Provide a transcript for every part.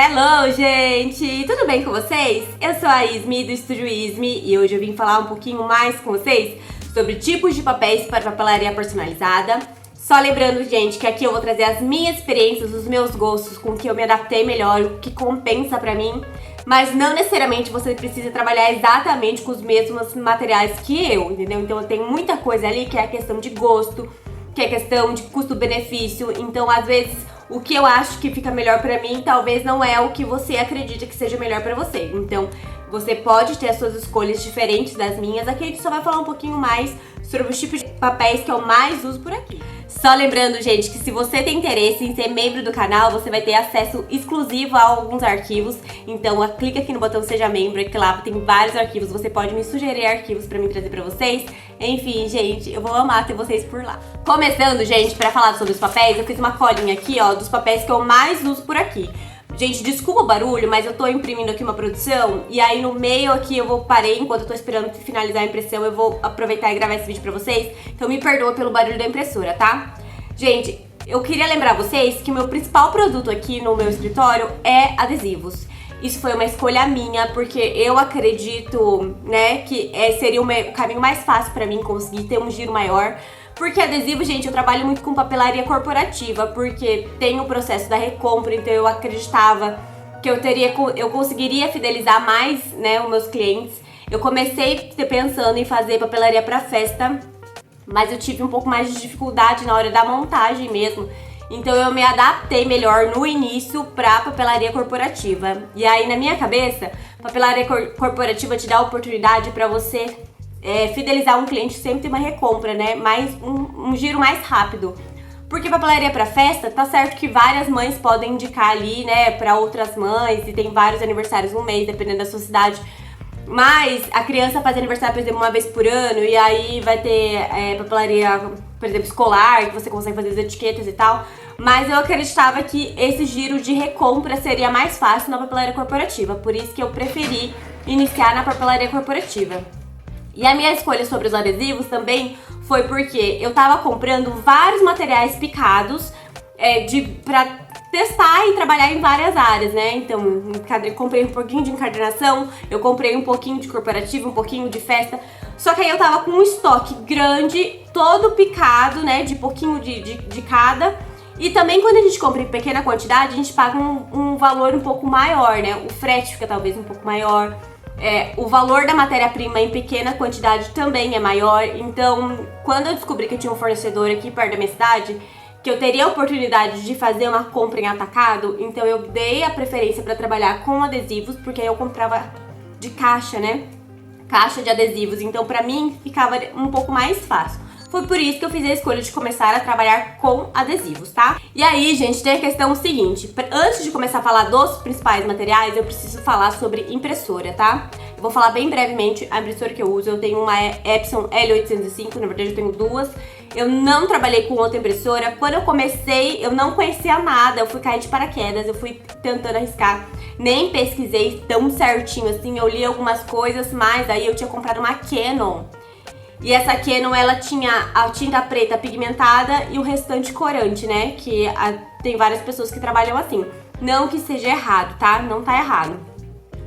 Hello, gente! Tudo bem com vocês? Eu sou a Ismi, do Estúdio Ismi, e hoje eu vim falar um pouquinho mais com vocês sobre tipos de papéis para papelaria personalizada. Só lembrando, gente, que aqui eu vou trazer as minhas experiências, os meus gostos, com o que eu me adaptei melhor, o que compensa pra mim. Mas não necessariamente você precisa trabalhar exatamente com os mesmos materiais que eu, entendeu? Então eu tenho muita coisa ali que é a questão de gosto, que é questão de custo-benefício. Então, às vezes, o que eu acho que fica melhor pra mim, talvez não é o que você acredita que seja melhor pra você. Então, você pode ter as suas escolhas diferentes das minhas. Aqui a gente só vai falar um pouquinho mais sobre os tipos de papéis que eu mais uso por aqui. Só lembrando, gente, que se você tem interesse em ser membro do canal, você vai ter acesso exclusivo a alguns arquivos. Então, clica aqui no botão Seja Membro, que lá tem vários arquivos. Você pode me sugerir arquivos pra mim trazer pra vocês. Enfim, gente, eu vou amar ter vocês por lá. Começando, gente, pra falar sobre os papéis, eu fiz uma colinha aqui, ó, dos papéis que eu mais uso por aqui. Gente, desculpa o barulho, mas eu tô imprimindo aqui uma produção e aí no meio aqui parei enquanto eu tô esperando finalizar a impressão, eu vou aproveitar e gravar esse vídeo pra vocês. Então me perdoa pelo barulho da impressora, tá? Gente, eu queria lembrar vocês que o meu principal produto aqui no meu escritório é adesivos. Isso foi uma escolha minha, porque eu acredito, né, que seria o caminho mais fácil pra mim conseguir ter um giro maior. Porque adesivo, gente, eu trabalho muito com papelaria corporativa, porque tem o processo da recompra, então eu acreditava que eu conseguiria fidelizar mais, né, os meus clientes. Eu comecei pensando em fazer papelaria para festa, mas eu tive um pouco mais de dificuldade na hora da montagem mesmo. Então eu me adaptei melhor no início pra papelaria corporativa. E aí na minha cabeça, papelaria corporativa te dá a oportunidade pra você fidelizar um cliente, sempre tem uma recompra, né? Mais um giro mais rápido. Porque papelaria pra festa, tá certo que várias mães podem indicar ali, né, pra outras mães, e tem vários aniversários no mês, dependendo da sua cidade. Mas a criança faz aniversário, por exemplo, uma vez por ano, e aí vai ter papelaria, por exemplo, escolar, que você consegue fazer as etiquetas e tal. Mas eu acreditava que esse giro de recompra seria mais fácil na papelaria corporativa, por isso que eu preferi iniciar na papelaria corporativa. E a minha escolha sobre os adesivos também foi porque eu tava comprando vários materiais picados pra testar e trabalhar em várias áreas, né? Então, eu comprei um pouquinho de encadernação, eu comprei um pouquinho de corporativo, um pouquinho de festa. Só que aí eu tava com um estoque grande, todo picado, né? De pouquinho de cada. E também quando a gente compra em pequena quantidade, a gente paga um valor um pouco maior, né? O frete fica talvez um pouco maior. O valor da matéria-prima em pequena quantidade também é maior. Então, quando eu descobri que eu tinha um fornecedor aqui perto da minha cidade, que eu teria a oportunidade de fazer uma compra em atacado, então eu dei a preferência para trabalhar com adesivos, porque aí eu comprava de caixa, né? Caixa de adesivos. Então, pra mim, ficava um pouco mais fácil. Foi por isso que eu fiz a escolha de começar a trabalhar com adesivos, tá? E aí, gente, tem a questão seguinte. Antes de começar a falar dos principais materiais, eu preciso falar sobre impressora, tá? Eu vou falar bem brevemente a impressora que eu uso. Eu tenho uma Epson L805, na verdade eu tenho duas. Eu não trabalhei com outra impressora. Quando eu comecei, eu não conhecia nada. Eu fui cair de paraquedas, eu fui tentando arriscar. Nem pesquisei tão certinho assim. Eu li algumas coisas, mas aí eu tinha comprado uma Canon. E essa Canon, ela tinha a tinta preta pigmentada e o restante corante, né? Que tem várias pessoas que trabalham assim. Não que seja errado, tá? Não tá errado.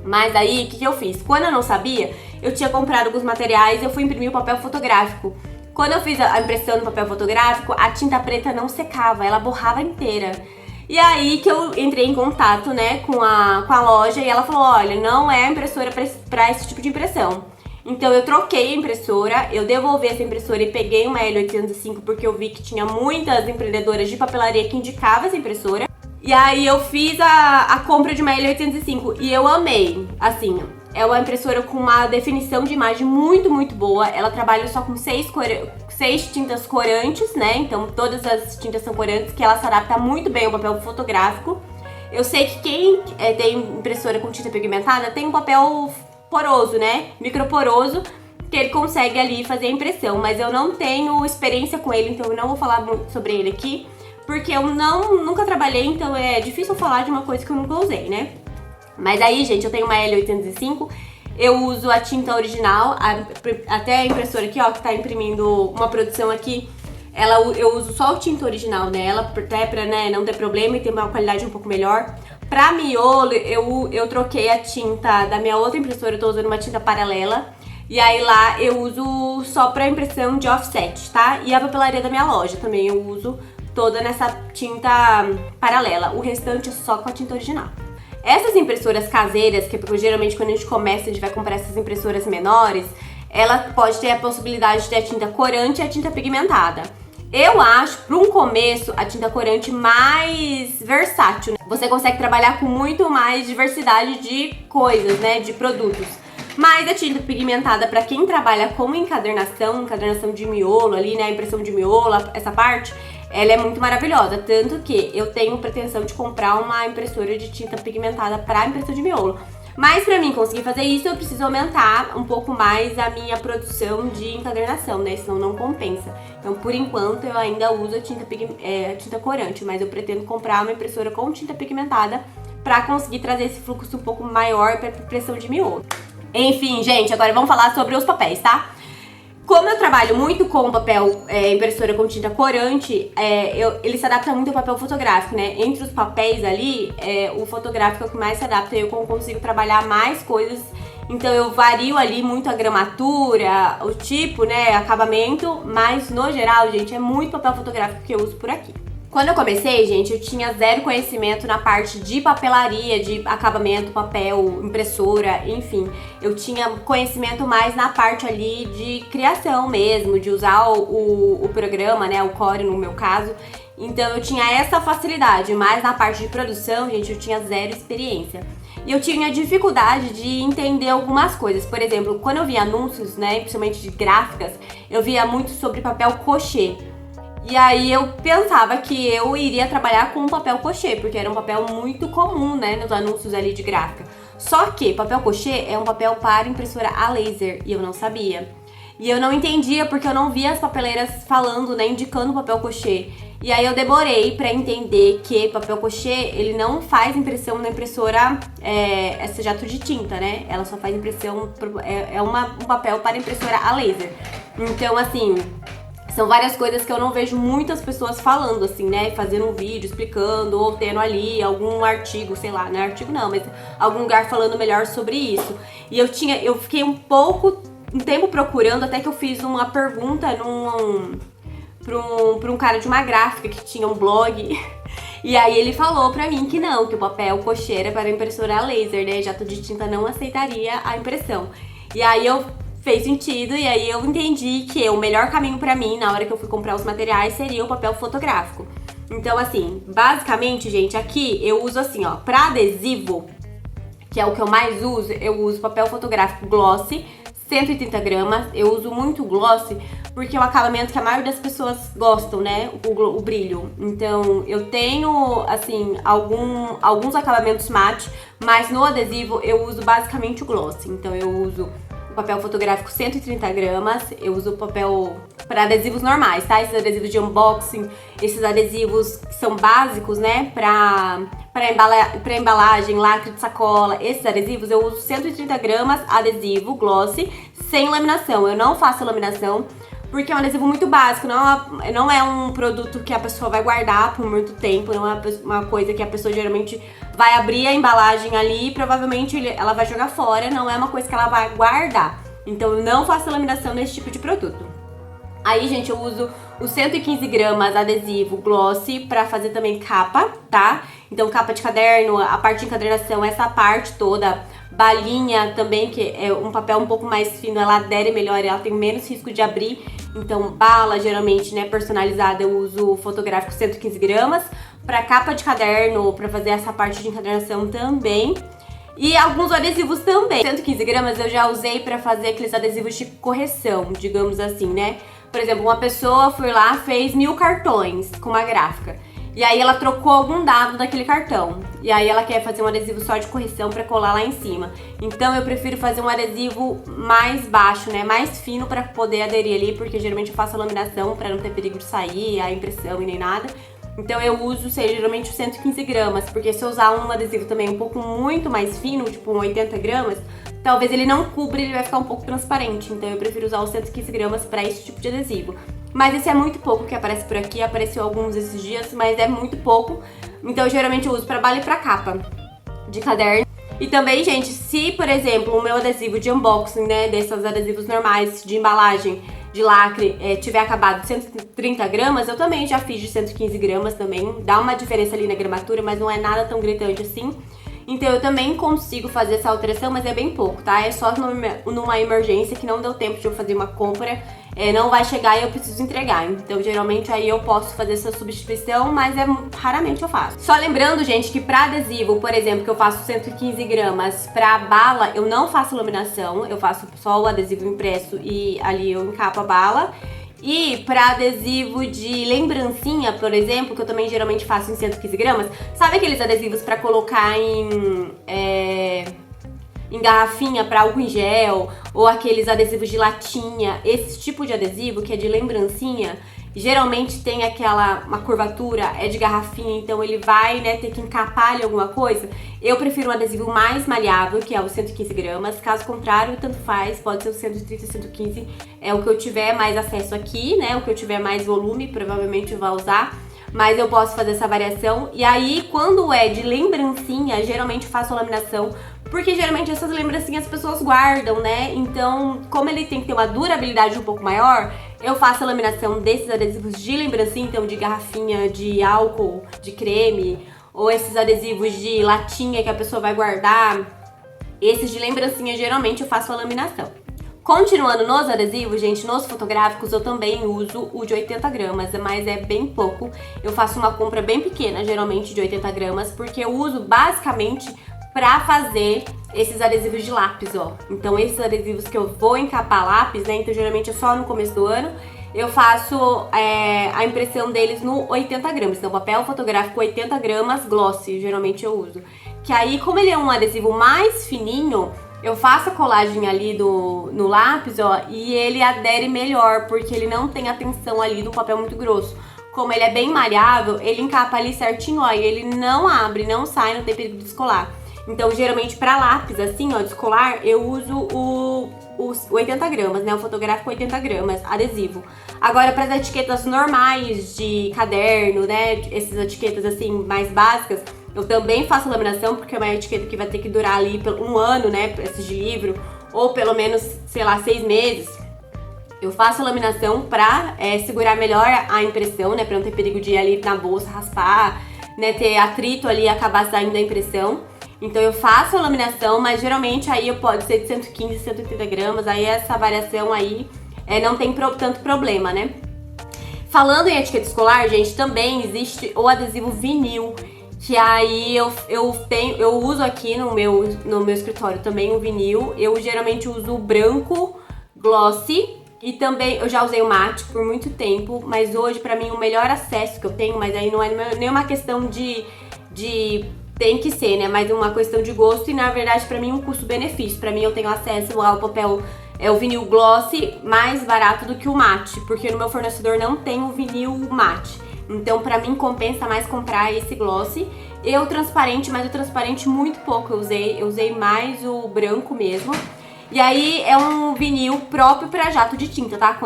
Mas aí, o que eu fiz? Quando eu não sabia, eu tinha comprado alguns materiais e eu fui imprimir o papel fotográfico. Quando eu fiz a impressão no papel fotográfico, a tinta preta não secava, ela borrava inteira. E aí que eu entrei em contato, né, com a loja e ela falou, olha, não é a impressora pra esse tipo de impressão. Então eu troquei a impressora, eu devolvi essa impressora e peguei uma L805 porque eu vi que tinha muitas empreendedoras de papelaria que indicavam essa impressora. E aí eu fiz a compra de uma L805 e eu amei, assim, é uma impressora com uma definição de imagem muito, muito boa. Ela trabalha só com 6 tintas corantes, né, então todas as tintas são corantes, que ela se adapta muito bem ao papel fotográfico. Eu sei que quem tem impressora com tinta pigmentada tem um papel poroso, né? Microporoso, que ele consegue ali fazer a impressão, mas eu não tenho experiência com ele, então eu não vou falar muito sobre ele aqui, porque eu nunca trabalhei, então é difícil falar de uma coisa que eu nunca usei, né? Mas aí, gente, eu tenho uma L805, eu uso a tinta original, até a impressora aqui, ó, que tá imprimindo uma produção aqui, eu uso só a tinta original dela, até pra, né, não ter problema e ter uma qualidade um pouco melhor. Pra miolo, eu troquei a tinta da minha outra impressora, eu tô usando uma tinta paralela. E aí lá eu uso só pra impressão de offset, tá? E a papelaria da minha loja também eu uso toda nessa tinta paralela. O restante é só com a tinta original. Essas impressoras caseiras, que geralmente quando a gente começa, a gente vai comprar essas impressoras menores, ela pode ter a possibilidade de ter a tinta corante e a tinta pigmentada. Eu acho, para um começo, a tinta corante mais versátil, né? Você consegue trabalhar com muito mais diversidade de coisas, né? De produtos. Mas a tinta pigmentada, para quem trabalha com encadernação de miolo ali, né? Impressão de miolo, essa parte, ela é muito maravilhosa. Tanto que eu tenho pretensão de comprar uma impressora de tinta pigmentada para impressão de miolo. Mas pra mim conseguir fazer isso, eu preciso aumentar um pouco mais a minha produção de encadernação, né? Senão não compensa. Então, por enquanto, eu ainda uso a tinta corante, mas eu pretendo comprar uma impressora com tinta pigmentada pra conseguir trazer esse fluxo um pouco maior pra impressão de miolo. Enfim, gente, agora vamos falar sobre os papéis, tá? Como eu trabalho muito com papel impressora com tinta corante, ele se adapta muito ao papel fotográfico, né? Entre os papéis ali, o fotográfico é o que mais se adapta, eu consigo trabalhar mais coisas. Então eu vario ali muito a gramatura, o tipo, né, acabamento, mas no geral, gente, é muito papel fotográfico que eu uso por aqui. Quando eu comecei, gente, eu tinha zero conhecimento na parte de papelaria, de acabamento, papel, impressora, enfim. Eu tinha conhecimento mais na parte ali de criação mesmo, de usar o programa, né, o Core no meu caso. Então eu tinha essa facilidade, mas na parte de produção, gente, eu tinha zero experiência. E eu tinha dificuldade de entender algumas coisas. Por exemplo, quando eu via anúncios, né, principalmente de gráficas, eu via muito sobre papel crochê. E aí eu pensava que eu iria trabalhar com papel crochê, porque era um papel muito comum, né, nos anúncios ali de gráfica. Só que papel crochê é um papel para impressora a laser, e eu não sabia. E eu não entendia porque eu não via as papeleiras falando, né, indicando papel crochê. E aí eu demorei pra entender que papel crochê, ele não faz impressão na impressora essa jato de tinta, né? Ela só faz impressão, um papel para impressora a laser. Então, assim, são várias coisas que eu não vejo muitas pessoas falando, assim, né? Fazendo um vídeo explicando, ou tendo ali algum artigo, sei lá, não é artigo não, mas algum lugar falando melhor sobre isso. E eu fiquei um tempo procurando, até que eu fiz uma pergunta pra um cara de uma gráfica que tinha um blog. E aí ele falou pra mim que não, que o papel crochê era para impressora a laser, né? Jato de tinta não aceitaria a impressão. E aí fez sentido, e aí eu entendi que o melhor caminho pra mim, na hora que eu fui comprar os materiais, seria o papel fotográfico. Então, assim, basicamente, gente, aqui eu uso assim, ó, pra adesivo, que é o que eu mais uso, eu uso papel fotográfico glossy, 130 gramas. Eu uso muito glossy porque é um acabamento que a maioria das pessoas gostam, né, o brilho. Então, eu tenho, assim, alguns acabamentos matte, mas no adesivo eu uso basicamente o glossy. Então, eu uso papel fotográfico 130 gramas, eu uso papel para adesivos normais, tá? Esses adesivos de unboxing, esses adesivos que são básicos, né? Pra embalagem, lacre de sacola, esses adesivos eu uso 130 gramas adesivo glossy, sem laminação. Eu não faço laminação, porque é um adesivo muito básico, não é um produto que a pessoa vai guardar por muito tempo, não é uma coisa que a pessoa geralmente vai abrir a embalagem ali e provavelmente ela vai jogar fora, não é uma coisa que ela vai guardar. Então eu não faço laminação nesse tipo de produto. Aí, gente, eu uso os 115 gramas adesivo glossy pra fazer também capa, tá? Então, capa de caderno, a parte de encadernação, essa parte toda, balinha também, que é um papel um pouco mais fino, ela adere melhor, ela tem menos risco de abrir. Então, bala, geralmente, né, personalizada, eu uso fotográfico 115 gramas. Pra capa de caderno, pra fazer essa parte de encadernação também. E alguns adesivos também. 115 gramas eu já usei pra fazer aqueles adesivos de correção, digamos assim, né? Por exemplo, uma pessoa foi lá, fez 1000 cartões com uma gráfica. E aí ela trocou algum dado daquele cartão. E aí ela quer fazer um adesivo só de correção pra colar lá em cima. Então eu prefiro fazer um adesivo mais baixo, né? Mais fino pra poder aderir ali, porque geralmente eu faço a laminação pra não ter perigo de sair, a impressão e nem nada. Então eu uso, geralmente 115 gramas, porque se eu usar um adesivo também um pouco muito mais fino, tipo um 80 gramas, talvez ele não cubra e ele vai ficar um pouco transparente. Então eu prefiro usar os 115 gramas para esse tipo de adesivo. Mas esse é muito pouco que aparece por aqui, apareceu alguns esses dias, mas é muito pouco. Então geralmente eu uso para bala e para capa. de caderno. E também, gente, se, por exemplo, o meu adesivo de unboxing, né, desses adesivos normais de embalagem, de lacre, tiver acabado de 130 gramas, eu também já fiz de 115 gramas também. Dá uma diferença ali na gramatura, mas não é nada tão gritante assim. Então eu também consigo fazer essa alteração, mas é bem pouco, tá? É só numa emergência que não deu tempo de eu fazer uma compra, não vai chegar e eu preciso entregar. Então geralmente aí eu posso fazer essa substituição, mas raramente eu faço. Só lembrando, gente, que pra adesivo, por exemplo, que eu faço 115 gramas, pra bala eu não faço laminação, eu faço só o adesivo impresso e ali eu encapo a bala. E para adesivo de lembrancinha, por exemplo, que eu também geralmente faço em 115 gramas, sabe aqueles adesivos para colocar em garrafinha para álcool em gel, ou aqueles adesivos de latinha, esse tipo de adesivo que é de lembrancinha, geralmente tem uma curvatura, é de garrafinha, então ele vai, né, ter que encapar ali alguma coisa. Eu prefiro um adesivo mais maleável, que é o 115 gramas, caso contrário, tanto faz, pode ser o 130, 115, é o que eu tiver mais acesso aqui, né, o que eu tiver mais volume, provavelmente eu vou usar, mas eu posso fazer essa variação. E aí, quando é de lembrancinha, geralmente eu faço a laminação, porque geralmente essas lembrancinhas as pessoas guardam, né? Então, como ele tem que ter uma durabilidade um pouco maior, eu faço a laminação desses adesivos de lembrancinha, então de garrafinha, de álcool, de creme, ou esses adesivos de latinha que a pessoa vai guardar. Esses de lembrancinha, geralmente eu faço a laminação. Continuando nos adesivos, gente, nos fotográficos eu também uso o de 80 gramas, mas é bem pouco. Eu faço uma compra bem pequena, geralmente de 80 gramas, porque eu uso basicamente pra fazer esses adesivos de lápis, ó. Então esses adesivos que eu vou encapar lápis, né, então geralmente é só no começo do ano, eu faço a impressão deles no 80 gramas. Então papel fotográfico 80 gramas glossy, geralmente eu uso. Que aí, como ele é um adesivo mais fininho, eu faço a colagem ali no lápis, ó, e ele adere melhor, porque ele não tem a tensão ali do papel muito grosso. Como ele é bem maleável, ele encapa ali certinho, ó, e ele não abre, não sai, não tem perigo de descolar. Então, geralmente, pra lápis, assim, ó, descolar, eu uso os 80 gramas, né? O fotográfico 80 gramas, adesivo. Agora, para as etiquetas normais de caderno, né? Essas etiquetas, assim, mais básicas, eu também faço laminação, porque é uma etiqueta que vai ter que durar ali um ano, né? Esses de livro, ou pelo menos, sei lá, 6 meses. Eu faço a laminação pra segurar melhor a impressão, né? Pra não ter perigo de ir ali na bolsa, raspar, né? Ter atrito ali e acabar saindo da impressão. Então eu faço a laminação, mas geralmente aí pode ser de 115, 180 gramas, aí essa variação aí não tem tanto problema, né? Falando em etiqueta escolar, gente, também existe o adesivo vinil, que aí eu uso aqui no meu escritório também o vinil. Eu geralmente uso o branco glossy e também eu já usei o mate por muito tempo, mas hoje pra mim o melhor acesso que eu tenho, mas aí não é nenhuma questão de tem que ser, né? Mas uma questão de gosto e, na verdade, pra mim, um custo-benefício. Pra mim, eu tenho acesso ao papel, o vinil glossy mais barato do que o mate, porque no meu fornecedor não tem o vinil mate. Então, pra mim, compensa mais comprar esse glossy. O transparente, mas o transparente muito pouco eu usei mais o branco mesmo. E aí, é um vinil próprio pra jato de tinta, tá?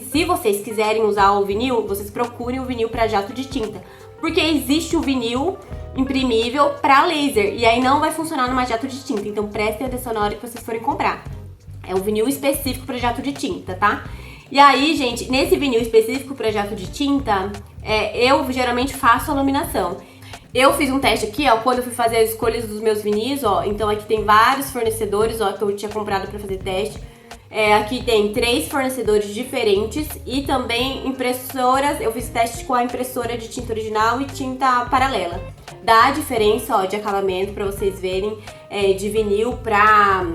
Se vocês quiserem usar o vinil, vocês procurem o vinil pra jato de tinta. Porque existe o vinil imprimível para laser, e aí não vai funcionar numa jato de tinta, então prestem atenção na hora que vocês forem comprar. É um vinil específico para jato de tinta, tá? E aí, gente, nesse vinil específico para jato de tinta, eu geralmente faço a laminação. Eu fiz um teste aqui, ó, quando eu fui fazer as escolhas dos meus vinis, ó, então aqui tem vários fornecedores, ó, que eu tinha comprado para fazer teste. Aqui tem 3 fornecedores diferentes e também impressoras. Eu fiz teste com a impressora de tinta original e tinta paralela. Dá a diferença, ó, de acabamento pra vocês verem, de vinil pra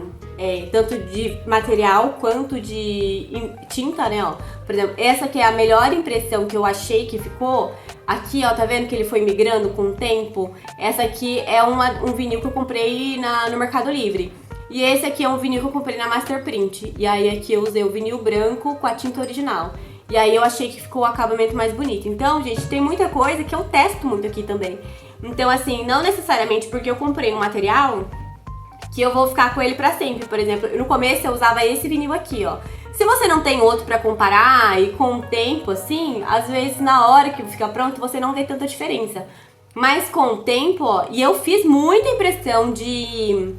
tanto de material quanto de tinta, né, ó. Por exemplo, essa aqui é a melhor impressão que eu achei que ficou. Aqui, ó, tá vendo que ele foi migrando com o tempo? Essa aqui é um vinil que eu comprei no Mercado Livre. E esse aqui é um vinil que eu comprei na Masterprint. E aí aqui eu usei o vinil branco com a tinta original. E aí eu achei que ficou o acabamento mais bonito. Então, gente, tem muita coisa que eu testo muito aqui também. Então, assim, não necessariamente porque eu comprei um material que eu vou ficar com ele pra sempre. Por exemplo, no começo eu usava esse vinil aqui, ó. Se você não tem outro pra comparar e com o tempo, assim, às vezes na hora que fica pronto você não vê tanta diferença. Mas com o tempo, ó, e eu fiz muita impressão de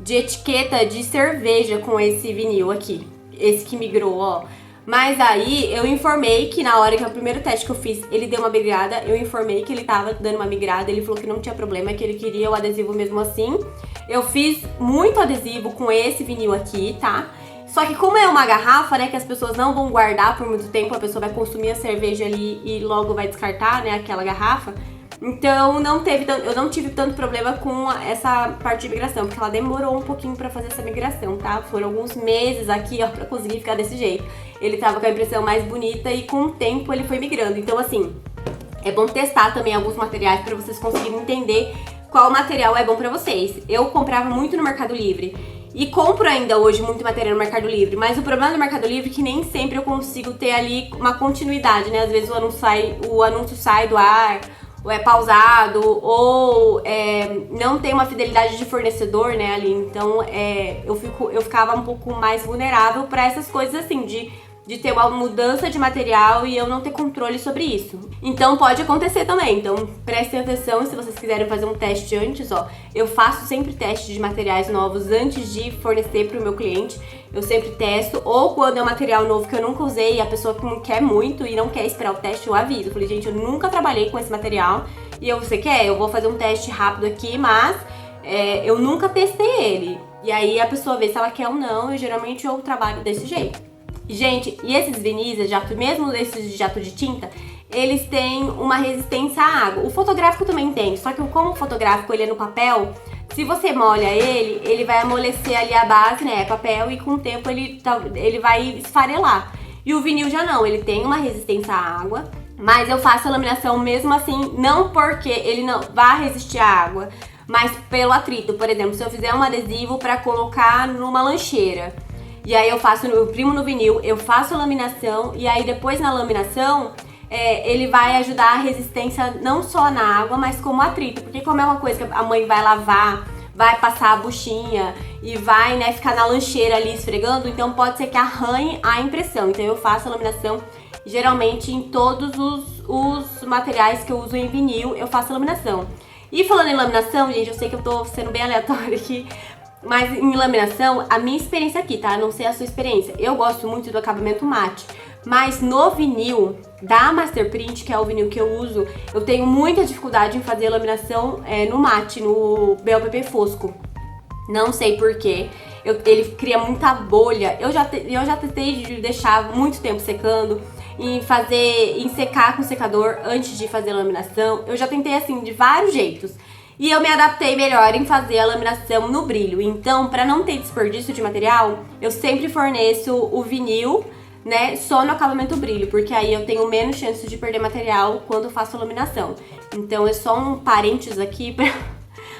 etiqueta de cerveja com esse vinil aqui. Esse que migrou, ó. Mas aí eu informei que na hora que é o primeiro teste que eu fiz, ele deu uma migrada. Eu informei que ele tava dando uma migrada. Ele falou que não tinha problema, que ele queria o adesivo mesmo assim. Eu fiz muito adesivo com esse vinil aqui, tá? Só que como é uma garrafa, né, que as pessoas não vão guardar por muito tempo, a pessoa vai consumir a cerveja ali e logo vai descartar, né, aquela garrafa. Então eu não tive tanto problema com essa parte de migração, porque ela demorou um pouquinho pra fazer essa migração, tá? Foram alguns meses aqui, ó, pra conseguir ficar desse jeito. Ele tava com a impressão mais bonita e com o tempo ele foi migrando. Então assim, é bom testar também alguns materiais pra vocês conseguirem entender qual material é bom pra vocês. Eu comprava muito no Mercado Livre e compro ainda hoje muito material no Mercado Livre, mas o problema do Mercado Livre é que nem sempre eu consigo ter ali uma continuidade, né? Às vezes o anúncio sai do ar, ou é pausado, ou não tem uma fidelidade de fornecedor, né, ali. Então, eu ficava um pouco mais vulnerável para essas coisas assim, de ter uma mudança de material e eu não ter controle sobre isso. Então, pode acontecer também. Então, prestem atenção, se vocês quiserem fazer um teste antes, ó. Eu faço sempre teste de materiais novos antes de fornecer para o meu cliente. Eu sempre testo, ou quando é um material novo que eu nunca usei e a pessoa quer muito e não quer esperar o teste, eu aviso. Eu falei, gente, eu nunca trabalhei com esse material e você quer? Eu vou fazer um teste rápido aqui, mas eu nunca testei ele. E aí a pessoa vê se ela quer ou não, e geralmente eu trabalho desse jeito. Gente, e esses vinis, mesmo esses de jato de tinta, eles têm uma resistência à água. O fotográfico também tem, só que como o fotográfico ele é no papel, se você molha ele vai amolecer ali a base, né, é papel, e com o tempo ele vai esfarelar. E o vinil já não, ele tem uma resistência à água, mas eu faço a laminação mesmo assim, não porque ele não vai resistir à água, mas pelo atrito. Por exemplo, se eu fizer um adesivo para colocar numa lancheira, e aí eu imprimo no vinil, eu faço a laminação, e aí depois na laminação ele vai ajudar a resistência não só na água, mas como atrito. Porque como é uma coisa que a mãe vai lavar, vai passar a buchinha e vai, né, ficar na lancheira ali esfregando, então pode ser que arranhe a impressão. Então eu faço a laminação geralmente em todos os materiais que eu uso em vinil, eu faço a laminação. E falando em laminação, gente, eu sei que eu tô sendo bem aleatória aqui, mas em laminação, a minha experiência aqui, tá? Não sei a sua experiência. Eu gosto muito do acabamento mate, mas no vinil da Masterprint, que é o vinil que eu uso, eu tenho muita dificuldade em fazer a laminação no mate, no BOPP fosco. Não sei porquê. Ele cria muita bolha. Eu já tentei de deixar muito tempo secando, em secar com secador antes de fazer a laminação. Eu já tentei assim, de vários jeitos. E eu me adaptei melhor em fazer a laminação no brilho. Então, para não ter desperdício de material, eu sempre forneço o vinil, né, só no acabamento brilho, porque aí eu tenho menos chance de perder material quando faço a laminação. Então, é só um parênteses aqui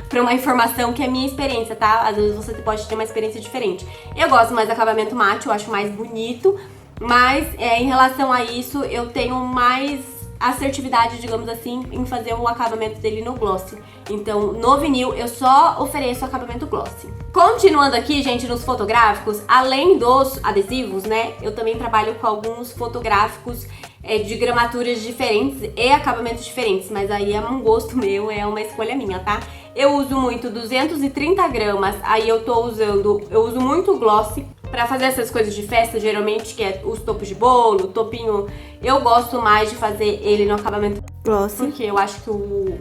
pra uma informação que é minha experiência, tá? Às vezes você pode ter uma experiência diferente. Eu gosto mais do acabamento mate, eu acho mais bonito, mas em relação a isso, eu tenho mais assertividade, digamos assim, em fazer o acabamento dele no gloss. Então, no vinil, eu só ofereço acabamento gloss. Continuando aqui, gente, nos fotográficos, além dos adesivos, né, eu também trabalho com alguns fotográficos de gramaturas diferentes e acabamentos diferentes, mas aí é um gosto meu, é uma escolha minha, tá? Eu uso muito 230 gramas, aí eu uso muito gloss pra fazer essas coisas de festa, geralmente, que é os topos de bolo, topinho. Eu gosto mais de fazer ele no acabamento gloss, porque eu acho que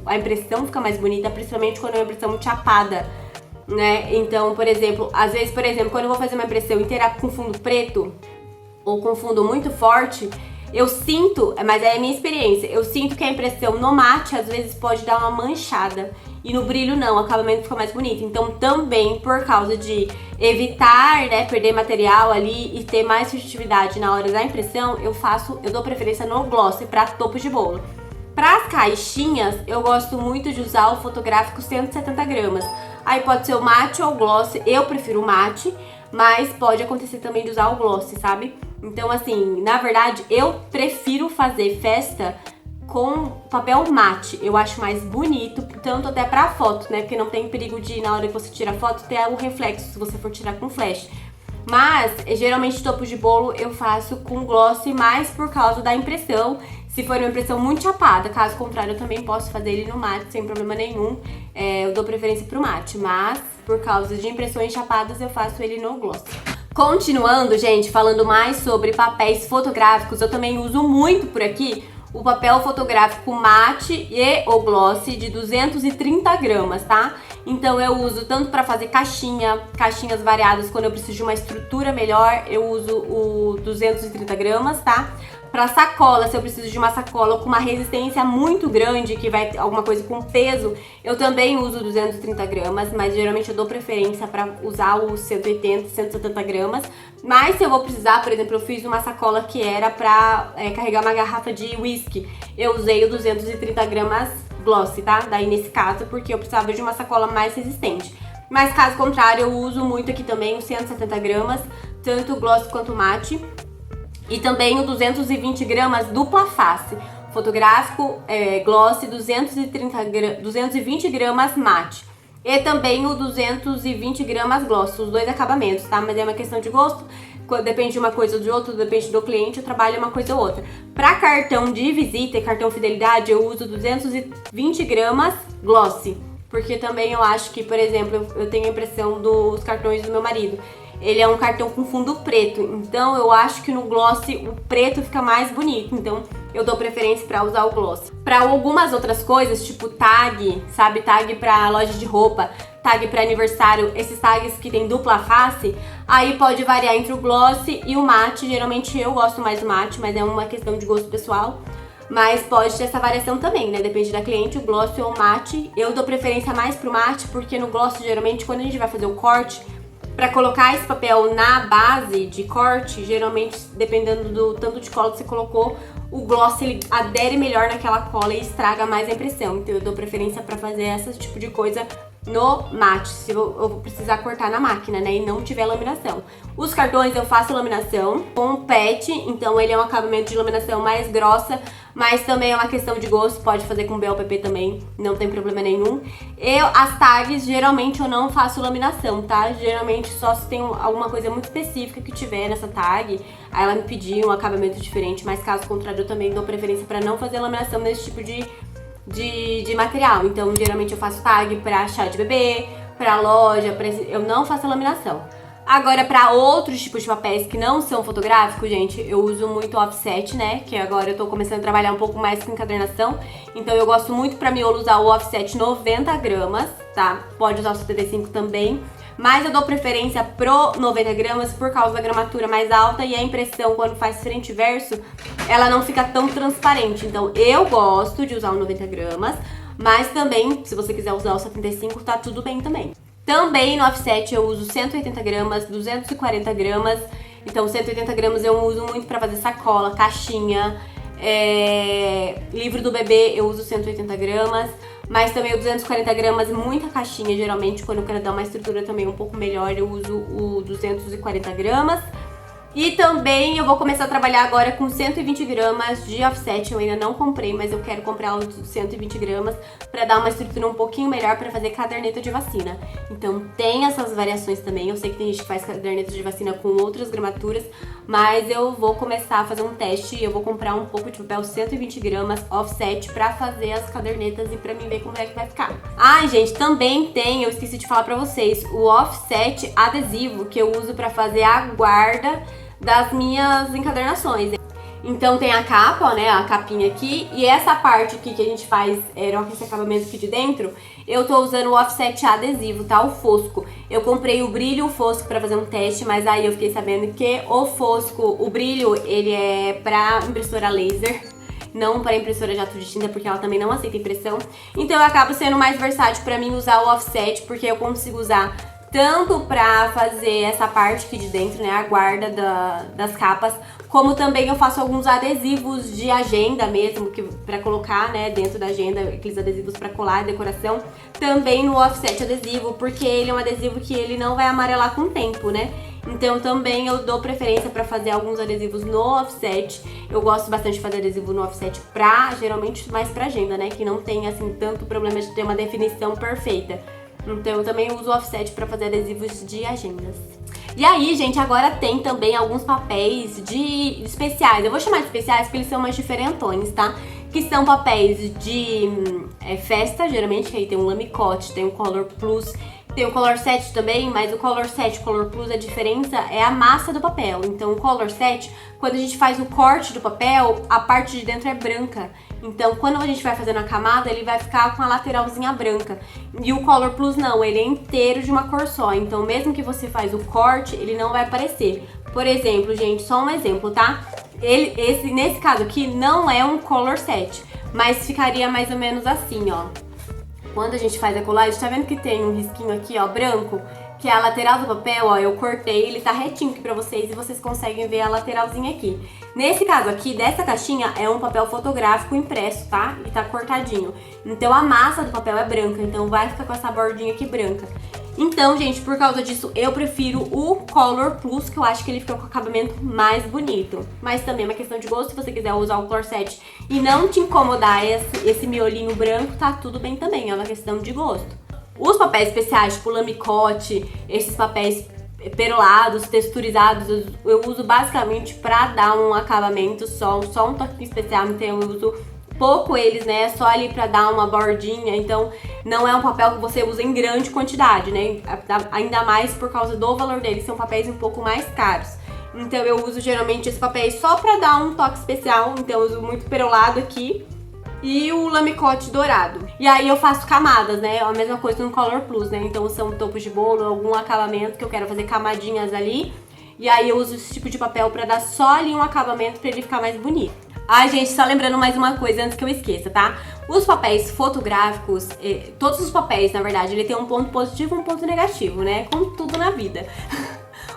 a impressão fica mais bonita, principalmente quando é uma impressão muito chapada, né? Então, por exemplo, às vezes, quando eu vou fazer uma impressão inteira com fundo preto, ou com fundo muito forte, eu sinto, mas é a minha experiência, eu sinto que a impressão no mate às vezes pode dar uma manchada. E no brilho não, o acabamento fica mais bonito. Então também por causa de evitar, né, perder material ali e ter mais furtividade na hora da impressão, eu dou preferência no gloss para topos de bolo. Para as caixinhas, eu gosto muito de usar o fotográfico 170 gramas. Aí pode ser o mate ou o gloss, eu prefiro o mate, mas pode acontecer também de usar o gloss, sabe? Então assim, na verdade, eu prefiro fazer festa com papel mate, eu acho mais bonito, tanto até pra foto, né, porque não tem perigo de, na hora que você tira a foto, ter o reflexo, se você for tirar com flash. Mas, geralmente, topos de bolo eu faço com gloss, mais por causa da impressão. se for uma impressão muito chapada. Caso contrário, eu também posso fazer ele no mate sem problema nenhum. Eu dou preferência pro mate, mas por causa de impressões chapadas eu faço ele no gloss. Continuando, gente, falando mais sobre papéis fotográficos, eu também uso muito por aqui o papel fotográfico mate e o gloss de 230 gramas, tá? Então eu uso tanto para fazer caixinhas variadas quando eu preciso de uma estrutura melhor, eu uso o 230 gramas, tá? Pra sacola, se eu preciso de uma sacola com uma resistência muito grande, que vai alguma coisa com peso, eu também uso 230 gramas, mas geralmente eu dou preferência pra usar os 180, 170 gramas. Mas se eu vou precisar, por exemplo, eu fiz uma sacola que era pra carregar uma garrafa de whisky, eu usei o 230 gramas gloss, tá? Daí nesse caso, porque eu precisava de uma sacola mais resistente. Mas caso contrário, eu uso muito aqui também os 170 gramas, tanto gloss quanto mate. E também o 220 gramas dupla face, fotográfico, gloss, 220 gramas mate. E também o 220 gramas gloss, os dois acabamentos, tá? Mas é uma questão de gosto, depende de uma coisa ou de outra, depende do cliente, eu trabalho uma coisa ou outra. Para cartão de visita e cartão fidelidade, eu uso 220 gramas gloss. Porque também eu acho que, por exemplo, eu tenho a impressão dos cartões do meu marido. Ele é um cartão com fundo preto, então eu acho que no gloss o preto fica mais bonito, então eu dou preferência para usar o gloss. Para algumas outras coisas, tipo tag, sabe, tag para loja de roupa, tag para aniversário, esses tags que tem dupla face, aí pode variar entre o gloss e o mate. Geralmente eu gosto mais do mate, mas é uma questão de gosto pessoal. Mas pode ter essa variação também, né? Depende da cliente, o gloss ou o mate. Eu dou preferência mais pro mate, porque no gloss, geralmente, quando a gente vai fazer o corte, pra colocar esse papel na base de corte, geralmente, dependendo do tanto de cola que você colocou, o gloss ele adere melhor naquela cola e estraga mais a impressão. Então eu dou preferência pra fazer esse tipo de coisa no mate, se eu vou precisar cortar na máquina, né, e não tiver laminação. Os cartões eu faço laminação com PET, então ele é um acabamento de laminação mais grossa, mas também é uma questão de gosto, pode fazer com BOPP também, não tem problema nenhum. As tags, geralmente eu não faço laminação, tá? Geralmente só se tem alguma coisa muito específica que tiver nessa tag, aí ela me pedir um acabamento diferente, mas caso contrário eu também dou preferência pra não fazer laminação nesse tipo de material. Então geralmente eu faço tag pra chá de bebê, pra loja, eu não faço laminação. Agora, pra outros tipos de papéis que não são fotográficos, gente, eu uso muito offset, né? Que agora eu tô começando a trabalhar um pouco mais com encadernação. Então eu gosto muito pra miolo usar o offset 90 gramas, tá? Pode usar o 75 também. Mas eu dou preferência pro 90 gramas por causa da gramatura mais alta e a impressão quando faz frente e verso, ela não fica tão transparente. Então eu gosto de usar o 90 gramas, mas também, se você quiser usar o 75, tá tudo bem também. Também no offset eu uso 180 gramas, 240 gramas. Então 180 gramas eu uso muito pra fazer sacola, caixinha, livro do bebê eu uso 180 gramas. Mas também o 240 gramas, muita caixinha, geralmente quando eu quero dar uma estrutura também um pouco melhor, eu uso o 240 gramas. E também eu vou começar a trabalhar agora com 120 gramas de offset, eu ainda não comprei, mas eu quero comprar os 120 gramas pra dar uma estrutura um pouquinho melhor pra fazer caderneta de vacina. Então tem essas variações também, eu sei que tem gente que faz caderneta de vacina com outras gramaturas, mas eu vou começar a fazer um teste e eu vou comprar um pouco de papel 120 gramas offset pra fazer as cadernetas e pra mim ver como é que vai ficar. Ai, gente, também tem, eu esqueci de falar pra vocês, o offset adesivo que eu uso pra fazer a guarda das minhas encadernações. Então tem a capa, ó, né, a capinha aqui, e essa parte aqui que a gente faz, esse acabamento aqui de dentro, eu tô usando o offset adesivo, tá, o fosco. Eu comprei o brilho e o fosco pra fazer um teste, mas aí eu fiquei sabendo que o fosco, o brilho, ele é pra impressora laser, não para impressora jato de tinta, porque ela também não aceita impressão. Então eu acabo sendo mais versátil pra mim usar o offset, porque eu consigo usar tanto pra fazer essa parte aqui de dentro, né, a guarda das capas, como também eu faço alguns adesivos de agenda mesmo, pra colocar, né, dentro da agenda, aqueles adesivos pra colar, decoração, também no offset adesivo, porque ele é um adesivo que ele não vai amarelar com o tempo, né. Então também eu dou preferência pra fazer alguns adesivos no offset. Eu gosto bastante de fazer adesivo no offset geralmente mais pra agenda, né, que não tem, assim, tanto problema de ter uma definição perfeita. Então eu também uso o offset pra fazer adesivos de agendas. E aí, gente, agora tem também alguns papéis de especiais. Eu vou chamar de especiais porque eles são mais diferentões, tá? Que são papéis de festa, geralmente, que aí tem um Lamicote, tem um Color Plus, tem o Color Set também, mas o Color Set e o Color Plus, a diferença é a massa do papel. Então, o Color Set, quando a gente faz o corte do papel, a parte de dentro é branca. Então, quando a gente vai fazendo a camada, ele vai ficar com a lateralzinha branca. E o Color Plus não, ele é inteiro de uma cor só. Então, mesmo que você faz o corte, ele não vai aparecer. Por exemplo, gente, só um exemplo, tá? Nesse caso aqui, não é um Color Set, mas ficaria mais ou menos assim, ó. Quando a gente faz a colagem, tá vendo que tem um risquinho aqui, ó, branco? Que é a lateral do papel, ó, eu cortei, ele tá retinho aqui pra vocês e vocês conseguem ver a lateralzinha aqui. Nesse caso aqui, dessa caixinha, é um papel fotográfico impresso, tá? E tá cortadinho. Então a massa do papel é branca, então vai ficar com essa bordinha aqui branca. Então, gente, por causa disso, eu prefiro o Color Plus, que eu acho que ele fica com o acabamento mais bonito. Mas também é uma questão de gosto, se você quiser usar o Color Set e não te incomodar esse miolinho branco, tá tudo bem também, é uma questão de gosto. Os papéis especiais, tipo Lamicote, esses papéis perolados, texturizados, eu uso basicamente pra dar um acabamento só um toque especial, então eu uso pouco eles, né, só ali pra dar uma bordinha, então não é um papel que você usa em grande quantidade, né, ainda mais por causa do valor deles, são papéis um pouco mais caros. Então eu uso geralmente esse papel só pra dar um toque especial, então eu uso muito perolado aqui e o Lamicote dourado. E aí eu faço camadas, né, a mesma coisa no Color Plus, né, então são topos de bolo, algum acabamento que eu quero fazer camadinhas ali, e aí eu uso esse tipo de papel pra dar só ali um acabamento pra ele ficar mais bonito. Ai, gente, só lembrando mais uma coisa antes que eu esqueça, tá? Os papéis fotográficos, todos os papéis, na verdade, ele tem um ponto positivo e um ponto negativo, né? Como tudo na vida.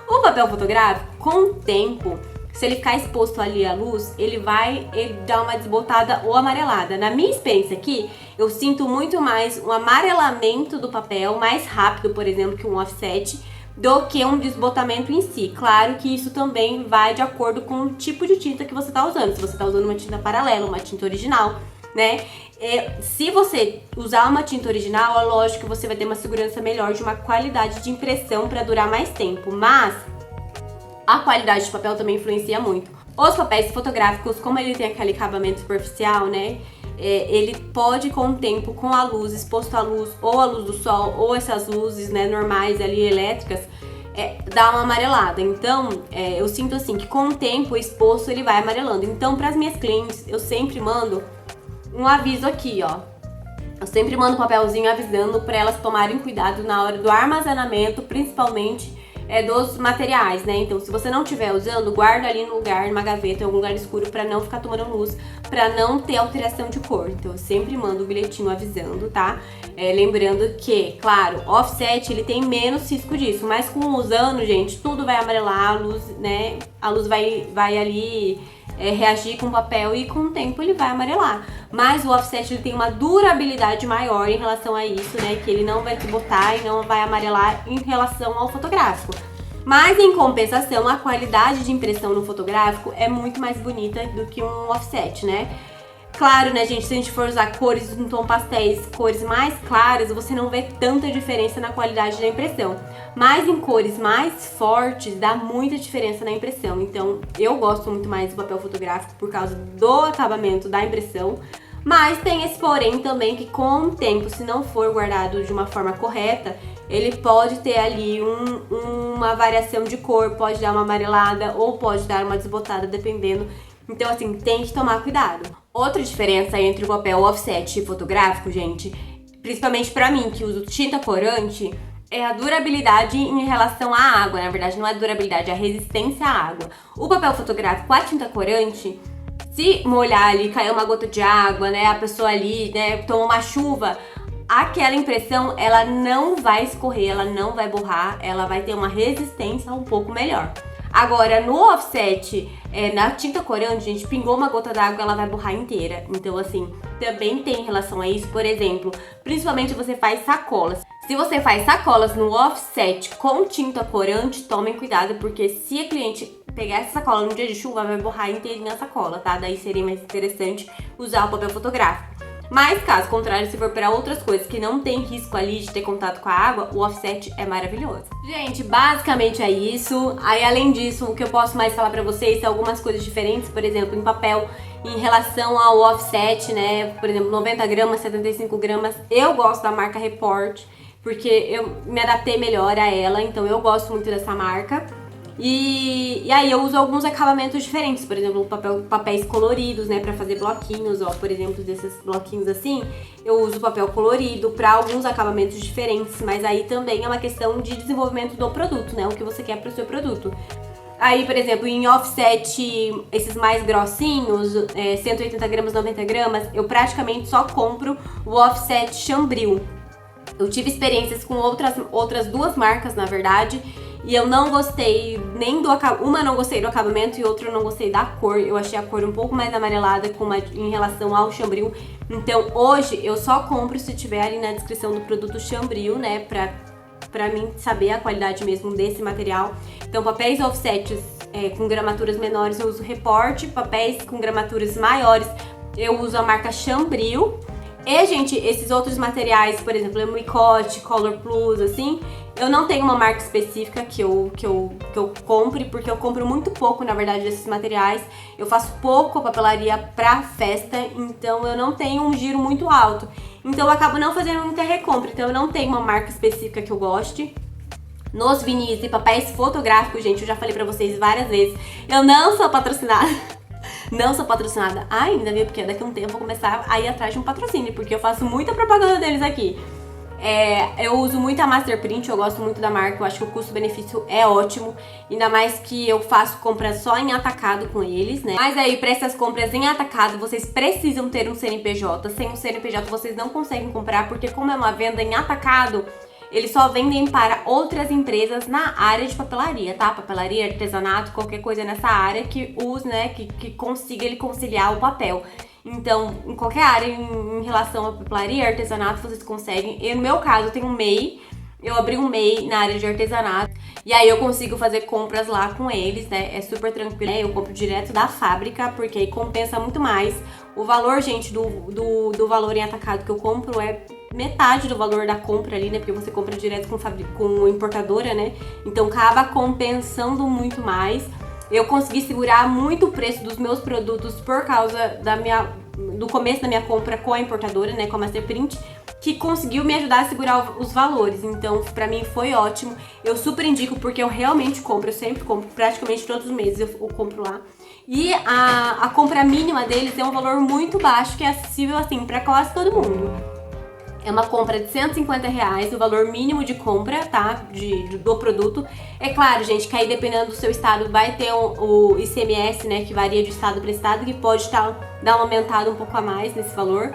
O papel fotográfico, com o tempo, se ele ficar exposto ali à luz, ele dá uma desbotada ou amarelada. Na minha experiência aqui, eu sinto muito mais um amarelamento do papel, mais rápido, por exemplo, que um offset, do que um desbotamento em si. Claro que isso também vai de acordo com o tipo de tinta que você tá usando. Se você tá usando uma tinta paralela, uma tinta original, né? Se você usar uma tinta original, é lógico que você vai ter uma segurança melhor de uma qualidade de impressão para durar mais tempo. Mas a qualidade de papel também influencia muito. Os papéis fotográficos, como ele tem aquele acabamento superficial, né? Ele pode, com o tempo, com a luz, exposto à luz, ou a luz do sol, ou essas luzes, né, normais ali, elétricas, dar uma amarelada. Então, eu sinto assim, que com o tempo exposto ele vai amarelando. Então, para as minhas clientes, eu sempre mando um aviso aqui, ó. Eu sempre mando um papelzinho avisando para elas tomarem cuidado na hora do armazenamento, principalmente dos materiais, né? Então, se você não estiver usando, guarda ali no lugar, numa gaveta, em algum lugar escuro, pra não ficar tomando luz, pra não ter alteração de cor. Então, eu sempre mando o bilhetinho avisando, tá? Lembrando que, claro, offset, ele tem menos risco disso, mas com os anos, gente, tudo vai amarelar, a luz, né? A luz vai ali reagir com o papel e com o tempo ele vai amarelar. Mas o offset ele tem uma durabilidade maior em relação a isso, né? Que ele não vai desbotar e não vai amarelar em relação ao fotográfico. Mas em compensação, a qualidade de impressão no fotográfico é muito mais bonita do que um offset, né? Claro, né, gente, se a gente for usar cores em tom pastéis, cores mais claras, você não vê tanta diferença na qualidade da impressão. Mas em cores mais fortes, dá muita diferença na impressão. Então, eu gosto muito mais do papel fotográfico por causa do acabamento da impressão. Mas tem esse porém também que com o tempo, se não for guardado de uma forma correta, ele pode ter ali uma variação de cor, pode dar uma amarelada ou pode dar uma desbotada, dependendo. Então, assim, tem que tomar cuidado. Outra diferença entre o papel offset e fotográfico, gente, principalmente pra mim, que uso tinta corante, é a durabilidade em relação à água. Na verdade, não é a durabilidade, é a resistência à água. O papel fotográfico, a tinta corante, se molhar ali, cair uma gota de água, né, a pessoa ali, né, toma uma chuva, aquela impressão, ela não vai escorrer, ela não vai borrar, ela vai ter uma resistência um pouco melhor. Agora, no offset, na tinta corante, gente, pingou uma gota d'água, ela vai borrar inteira. Então, assim, também tem relação a isso. Por exemplo, principalmente se você faz sacolas. Se você faz sacolas no offset com tinta corante, tomem cuidado, porque se a cliente pegar essa sacola no dia de chuva, vai borrar inteirinha a sacola, tá? Daí seria mais interessante usar o papel fotográfico. Mas caso contrário, se for para outras coisas que não tem risco ali de ter contato com a água, o offset é maravilhoso. Gente, basicamente é isso. Aí além disso, o que eu posso mais falar pra vocês são algumas coisas diferentes, por exemplo, em papel, em relação ao offset, né? Por exemplo, 90 gramas, 75 gramas. Eu gosto da marca Report, porque eu me adaptei melhor a ela, então eu gosto muito dessa marca. E aí eu uso alguns acabamentos diferentes, por exemplo, papéis coloridos, né, pra fazer bloquinhos, ó, por exemplo, desses bloquinhos assim, eu uso papel colorido pra alguns acabamentos diferentes, mas aí também é uma questão de desenvolvimento do produto, né, o que você quer pro seu produto. Aí, por exemplo, em offset, esses mais grossinhos, 180 gramas, 90 gramas, eu praticamente só compro o offset Chambril. Eu tive experiências com outras duas marcas, na verdade, e eu não gostei nem do acabamento. Uma eu não gostei do acabamento e outra eu não gostei da cor. Eu achei a cor um pouco mais amarelada em relação ao Chambril. Então hoje eu só compro se tiver ali na descrição do produto Chambril, né? Pra mim saber a qualidade mesmo desse material. Então papéis offsets com gramaturas menores eu uso Report. Papéis com gramaturas maiores eu uso a marca Chambril. E, gente, esses outros materiais, por exemplo, Emicote, Color Plus, assim, eu não tenho uma marca específica que eu compre, porque eu compro muito pouco, na verdade, desses materiais. Eu faço pouco papelaria pra festa, então eu não tenho um giro muito alto. Então eu acabo não fazendo muita recompra, então eu não tenho uma marca específica que eu goste. Nos vinis e papéis fotográficos, gente, eu já falei pra vocês várias vezes, eu não sou patrocinada. Não sou patrocinada ainda, viu? Porque daqui a um tempo eu vou começar a ir atrás de um patrocínio, porque eu faço muita propaganda deles aqui. Eu uso muito a Masterprint, eu gosto muito da marca, eu acho que o custo-benefício é ótimo. Ainda mais que eu faço compras só em atacado com eles, né? Mas aí, pra essas compras em atacado, vocês precisam ter um CNPJ. Sem um CNPJ, vocês não conseguem comprar, porque como é uma venda em atacado, eles só vendem para outras empresas na área de papelaria, tá? Papelaria, artesanato, qualquer coisa nessa área que use, né? Que consiga ele conciliar o papel. Então, em qualquer área em relação à papelaria, artesanato, vocês conseguem. No meu caso, eu tenho um MEI. Eu abri um MEI na área de artesanato. E aí eu consigo fazer compras lá com eles, né? É super tranquilo. Eu compro direto da fábrica, porque aí compensa muito mais. O valor, gente, do valor em atacado que eu compro é metade do valor da compra ali, né? Porque você compra direto com importadora, né? Então acaba compensando muito mais. Eu consegui segurar muito o preço dos meus produtos por causa do começo da minha compra com a importadora, né? Com a Masterprint, que conseguiu me ajudar a segurar os valores. Então, pra mim foi ótimo. Eu super indico porque eu realmente compro. Eu sempre compro, praticamente todos os meses eu compro lá. E a compra mínima deles é um valor muito baixo, que é acessível, assim, pra quase todo mundo. É uma compra de R$150, o valor mínimo de compra, tá? Do produto. É claro, gente, que aí dependendo do seu estado vai ter o ICMS, né? Que varia de estado para estado, que pode dar uma aumentada um pouco a mais nesse valor,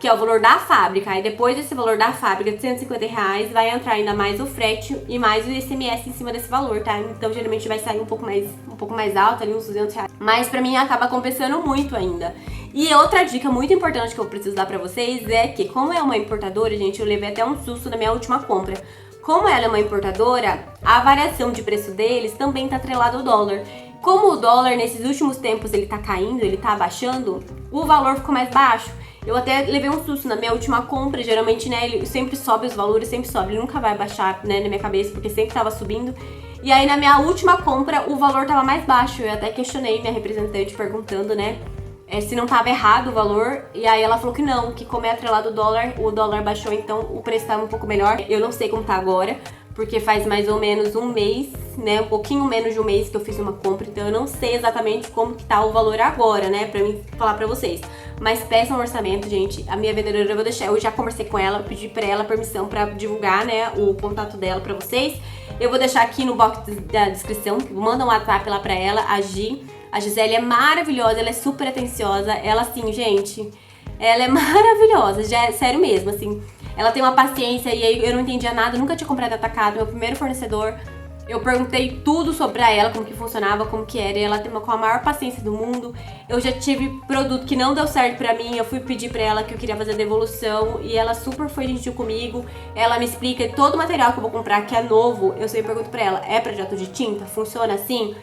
que é o valor da fábrica. Aí depois desse valor da fábrica de R$150 vai entrar ainda mais o frete e mais o ICMS em cima desse valor, tá? Então geralmente vai sair um pouco mais alto, ali uns R$200. Mas pra mim acaba compensando muito ainda. E outra dica muito importante que eu preciso dar pra vocês é que, como é uma importadora, gente, eu levei até um susto na minha última compra. Como ela é uma importadora, a variação de preço deles também tá atrelada ao dólar. Como o dólar nesses últimos tempos ele tá caindo, ele tá abaixando, o valor ficou mais baixo. Eu até levei um susto na minha última compra, geralmente, né, ele sempre sobe os valores, sempre sobe, ele nunca vai baixar, né, na minha cabeça, porque sempre tava subindo. E aí na minha última compra o valor tava mais baixo, eu até questionei minha representante perguntando, né, se não tava errado o valor, e aí ela falou que não, que como é atrelado o dólar baixou, então o preço tava um pouco melhor. Eu não sei como tá agora, porque faz mais ou menos um mês, né, um pouquinho menos de um mês que eu fiz uma compra, então eu não sei exatamente como que tá o valor agora, né, pra mim falar pra vocês. Mas peçam um orçamento, gente, a minha vendedora eu vou deixar, eu já conversei com ela, pedi pra ela permissão pra divulgar, né, o contato dela pra vocês. Eu vou deixar aqui no box da descrição, manda um WhatsApp lá pra ela, a Gi. A Gisele é maravilhosa, ela é super atenciosa, ela assim, gente, ela é maravilhosa, já é sério mesmo, assim. Ela tem uma paciência e aí eu não entendia nada, nunca tinha comprado atacado, meu primeiro fornecedor. Eu perguntei tudo sobre ela, como que funcionava, como que era, e ela tem com a maior paciência do mundo. Eu já tive produto que não deu certo pra mim, eu fui pedir pra ela que eu queria fazer devolução e ela super foi gentil comigo. Ela me explica todo o material que eu vou comprar, que é novo, eu sempre pergunto pra ela, é projeto de tinta? Funciona assim?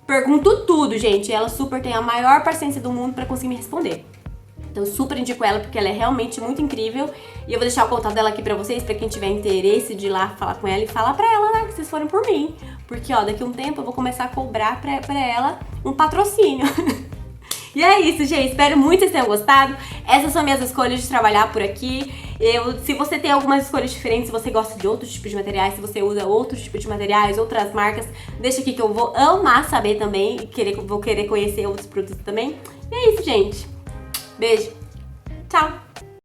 Pergunto tudo, gente. Ela super tem a maior paciência do mundo pra conseguir me responder. Então eu super indico ela porque ela é realmente muito incrível. E eu vou deixar o contato dela aqui pra vocês, pra quem tiver interesse de ir lá falar com ela e falar pra ela, né, que vocês foram por mim. Porque, ó, daqui a um tempo eu vou começar a cobrar pra ela um patrocínio. E é isso, gente. Espero muito que vocês tenham gostado. Essas são minhas escolhas de trabalhar por aqui. Se você tem algumas escolhas diferentes, se você gosta de outros tipos de materiais, se você usa outros tipos de materiais, outras marcas, deixa aqui que eu vou amar saber também e vou querer conhecer outros produtos também. E é isso, gente. Beijo. Tchau.